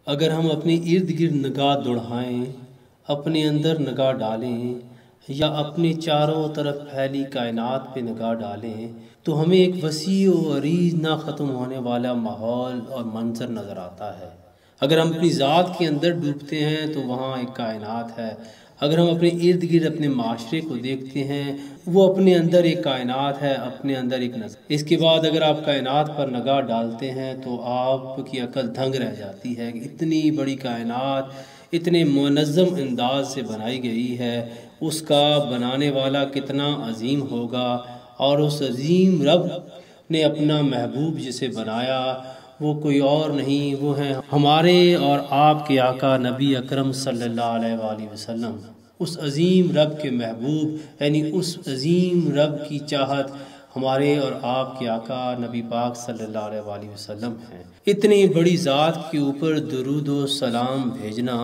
اگر ہم اپنے ارد گرد نگاہ دوڑائیں، اپنے اندر نگاہ ڈالیں یا اپنے چاروں طرف پھیلی کائنات پہ نگاہ ڈالیں تو ہمیں ایک وسیع و عریض نہ ختم ہونے والا ماحول اور منظر نظر آتا ہے۔ اگر ہم اپنی ذات کے اندر ڈوبتے ہیں تو وہاں ایک کائنات ہے۔ اگر ہم اپنے ارد گرد اپنے معاشرے کو دیکھتے ہیں، وہ اپنے اندر ایک کائنات ہے، اپنے اندر ایک نظر۔ اس کے بعد اگر آپ کائنات پر نگاہ ڈالتے ہیں تو آپ کی عقل دھنگ رہ جاتی ہے کہ اتنی بڑی کائنات اتنے منظم انداز سے بنائی گئی ہے، اس کا بنانے والا کتنا عظیم ہوگا، اور اس عظیم رب نے اپنا محبوب جسے بنایا وہ کوئی اور نہیں، وہ ہیں ہمارے اور آپ کے آقا نبی اکرم صلی اللہ علیہ وآلہ وسلم۔ اس عظیم رب کے محبوب یعنی اس عظیم رب کی چاہت ہمارے اور آپ کے آقا نبی پاک صلی اللہ علیہ وآلہ وسلم ہیں۔ اتنی بڑی ذات کے اوپر درود و سلام بھیجنا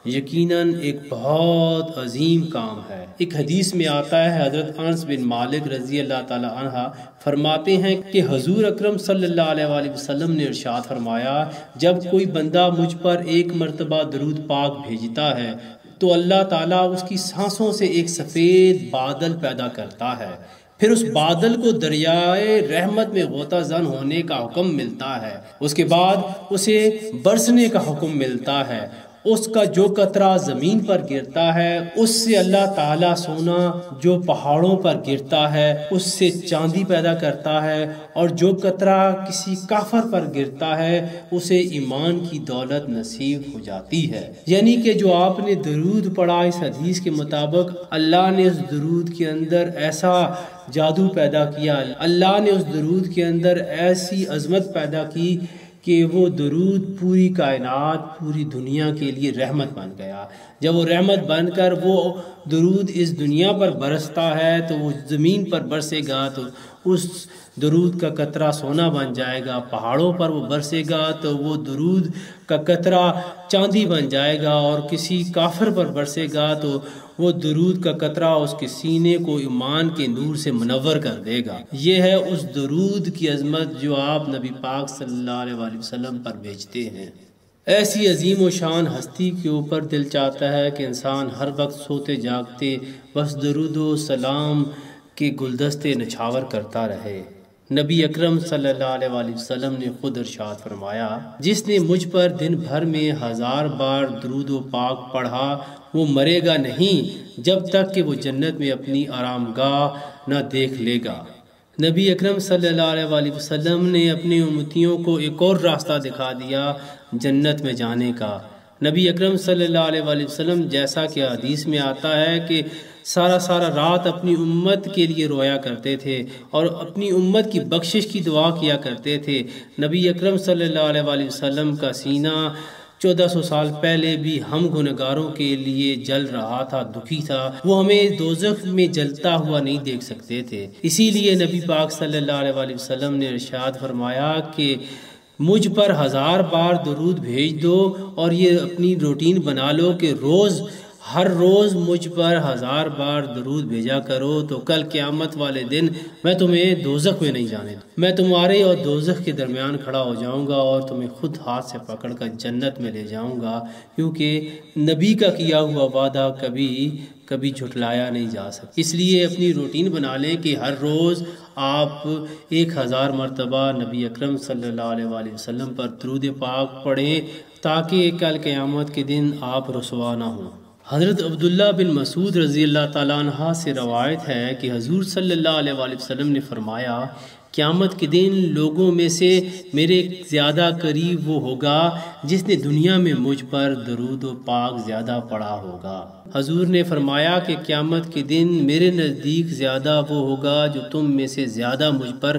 یقیناً ایک بہت عظیم کام ہے۔ ایک حدیث میں آتا ہے، حضرت انس بن مالک رضی اللہ تعالی عنہ فرماتے ہیں کہ حضور اکرم صلی اللہ علیہ وآلہ وسلم نے ارشاد فرمایا، جب کوئی بندہ مجھ پر ایک مرتبہ درود پاک بھیجتا ہے تو اللہ تعالیٰ اس کی سانسوں سے ایک سفید بادل پیدا کرتا ہے، پھر اس بادل کو دریائے رحمت میں غوطہ زن ہونے کا حکم ملتا ہے، اس کے بعد اسے برسنے کا حکم ملتا ہے، اس کا جو قطرہ زمین پر گرتا ہے اس سے اللہ تعالیٰ سونا جو پہاڑوں پر گرتا ہے اس سے چاندی پیدا کرتا ہے، اور جو قطرہ کسی کافر پر گرتا ہے اسے ایمان کی دولت نصیب ہو جاتی ہے۔ یعنی کہ جو آپ نے درود پڑھا، اس حدیث کے مطابق اللہ نے اس درود کے اندر ایسا جادو پیدا کیا، اللہ نے اس درود کے اندر ایسی عظمت پیدا کی کہ وہ درود پوری کائنات پوری دنیا کے لیے رحمت بن گیا۔ جب وہ رحمت بن کر وہ درود اس دنیا پر برستا ہے تو وہ زمین پر برسے گا تو اس درود کا قطرہ سونا بن جائے گا، پہاڑوں پر وہ برسے گا تو وہ درود کا قطرہ چاندی بن جائے گا، اور کسی کافر پر برسے گا تو وہ درود کا قطرہ اس کے سینے کو ایمان کے نور سے منور کر دے گا۔ یہ ہے اس درود کی عظمت جو آپ نبی پاک صلی اللہ علیہ وآلہ وسلم پر بھیجتے ہیں۔ ایسی عظیم و شان ہستی کے اوپر دل چاہتا ہے کہ انسان ہر وقت سوتے جاگتے بس درود و سلام کے گلدستے نچھاور کرتا رہے۔ نبی اکرم صلی اللہ علیہ وآلہ وسلم نے خود ارشاد فرمایا، جس نے مجھ پر دن بھر میں 1000 بار درود و پاک پڑھا وہ مرے گا نہیں جب تک کہ وہ جنت میں اپنی آرام گاہ نہ دیکھ لے گا۔ نبی اکرم صلی اللہ علیہ وآلہ وسلم نے اپنی امتیوں کو ایک اور راستہ دکھا دیا جنت میں جانے کا۔ نبی اکرم صلی اللہ علیہ وآلہ وسلم جیسا کہ حدیث میں آتا ہے کہ سارا رات اپنی امت کے لیے رویا کرتے تھے اور اپنی امت کی بخشش کی دعا کیا کرتے تھے۔ نبی اکرم صلی اللہ علیہ وآلہ وسلم کا سینہ 1400 سال پہلے بھی ہم گنہگاروں کے لیے جل رہا تھا، دکھی تھا، وہ ہمیں دوزخ میں جلتا ہوا نہیں دیکھ سکتے تھے۔ اسی لیے نبی پاک صلی اللہ علیہ وآلہ وسلم نے ارشاد فرمایا کہ مجھ پر 1000 بار درود بھیج دو، اور یہ اپنی روٹین بنا لو کہ ہر روز مجھ پر 1000 بار درود بھیجا کرو، تو کل قیامت والے دن میں تمہیں دوزخ میں نہیں جانے دوں، میں تمہارے اور دوزخ کے درمیان کھڑا ہو جاؤں گا اور تمہیں خود ہاتھ سے پکڑ کر جنت میں لے جاؤں گا، کیونکہ نبی کا کیا ہوا وعدہ کبھی جھٹلایا نہیں جا سکتا۔ اس لیے اپنی روٹین بنا لیں کہ ہر روز آپ 1000 مرتبہ نبی اکرم صلی اللہ علیہ وآلہ وسلم پر درود پاک پڑھیں تاکہ کل قیامت کے دن آپ رسوا نہ ہوں۔ حضرت عبداللہ بن مسعود رضی اللہ تعالیٰ عنہ سے روایت ہے کہ حضور صلی اللہ علیہ وآلہ وسلم نے فرمایا، قیامت کے دن لوگوں میں سے میرے زیادہ قریب وہ ہوگا جس نے دنیا میں مجھ پر درود و پاک زیادہ پڑھا ہوگا۔ حضور نے فرمایا کہ قیامت کے دن میرے نزدیک زیادہ وہ ہوگا جو تم میں سے زیادہ مجھ پر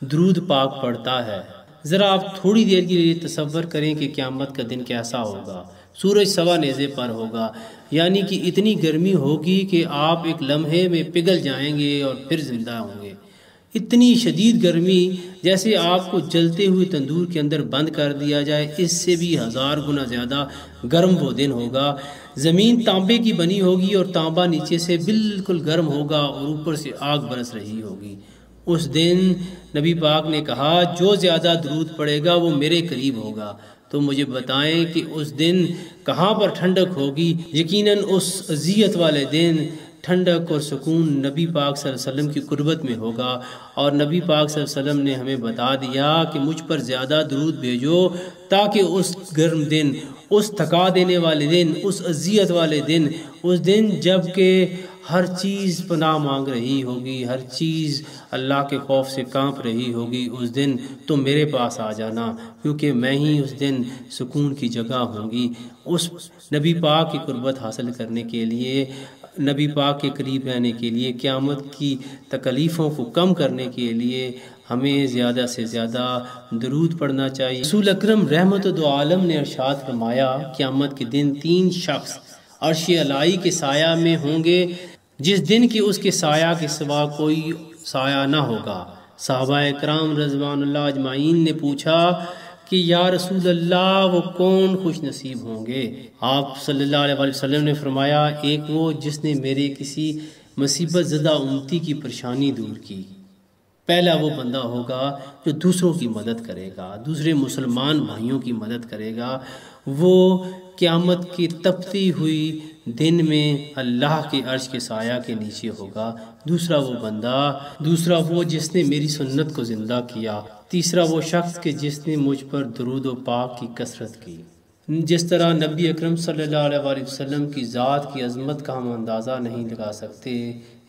درود پاک پڑھتا ہے۔ ذرا آپ تھوڑی دیر کے لیے تصور کریں کہ قیامت کا دن کیسا ہوگا۔ سورج سوا نیزے پر ہوگا، یعنی کہ اتنی گرمی ہوگی کہ آپ ایک لمحے میں پگھل جائیں گے اور پھر زندہ ہوں گے۔ اتنی شدید گرمی جیسے آپ کو جلتے ہوئے تندور کے اندر بند کر دیا جائے، اس سے بھی 1000 گنا زیادہ گرم وہ دن ہوگا۔ زمین تانبے کی بنی ہوگی اور تانبا نیچے سے بالکل گرم ہوگا اور اوپر سے آگ برس رہی ہوگی۔ اس دن نبی پاک نے کہا، جو زیادہ درود پڑے گا وہ میرے قریب ہوگا۔ تو تو مجھے بتائیں کہ اس دن کہاں پر ٹھنڈک ہوگی۔ یقیناً اس اذیت والے دن ٹھنڈک اور سکون نبی پاک صلی اللہ علیہ وسلم کی قربت میں ہوگا، اور نبی پاک صلی اللہ علیہ وسلم نے ہمیں بتا دیا کہ مجھ پر زیادہ درود بھیجو تاکہ اس گرم دن، اس تھکا دینے والے دن، اس اذیت والے دن، اس دن جب کہ ہر چیز پناہ مانگ رہی ہوگی، ہر چیز اللہ کے خوف سے کانپ رہی ہوگی، اس دن تو میرے پاس آ جانا، کیونکہ میں ہی اس دن سکون کی جگہ ہوں گی۔ اس نبی پاک کی قربت حاصل کرنے کے لیے، نبی پاک کے قریب رہنے کے لیے، قیامت کی تکلیفوں کو کم کرنے کے لیے ہمیں زیادہ سے زیادہ درود پڑھنا چاہیے۔ رسول اکرم رحمت دو عالم نے ارشاد فرمایا، قیامت کے دن 3 شخص عرش الہی کے سایہ میں ہوں گے، جس دن کی اس کے سایہ کے سوا کوئی سایہ نہ ہوگا۔ صحابہ کرام رضوان اللہ اجمعین نے پوچھا کہ یا رسول اللہ وہ کون خوش نصیب ہوں گے؟ آپ صلی اللہ علیہ وسلم نے فرمایا، ایک وہ جس نے میرے کسی مصیبت زدہ امتی کی پریشانی دور کی۔ پہلا وہ بندہ ہوگا جو دوسروں کی مدد کرے گا، دوسرے مسلمان بھائیوں کی مدد کرے گا، وہ قیامت کی تپتی ہوئی دن میں اللہ کے عرش کے سایہ کے نیچے ہوگا۔ دوسرا وہ جس نے میری سنت کو زندہ کیا۔ تیسرا وہ شخص کہ جس نے مجھ پر درود و پاک کی کثرت کی۔ جس طرح نبی اکرم صلی اللہ علیہ وسلم کی ذات کی عظمت کا ہم اندازہ نہیں لگا سکتے،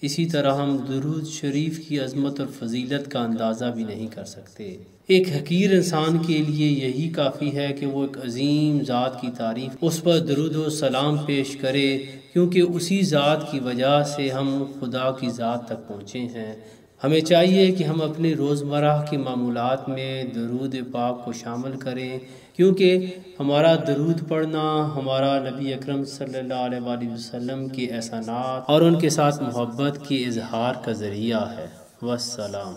اسی طرح ہم درود شریف کی عظمت اور فضیلت کا اندازہ بھی نہیں کر سکتے۔ ایک حقیر انسان کے لیے یہی کافی ہے کہ وہ ایک عظیم ذات کی تعریف، اس پر درود و سلام پیش کرے، کیونکہ اسی ذات کی وجہ سے ہم خدا کی ذات تک پہنچے ہیں۔ ہمیں چاہیے کہ ہم اپنے روزمرہ کے معمولات میں درود پاک کو شامل کریں، کیونکہ ہمارا درود پڑھنا ہمارا نبی اکرم صلی اللہ علیہ وسلم کے احسانات اور ان کے ساتھ محبت کے اظہار کا ذریعہ ہے۔ والسلام۔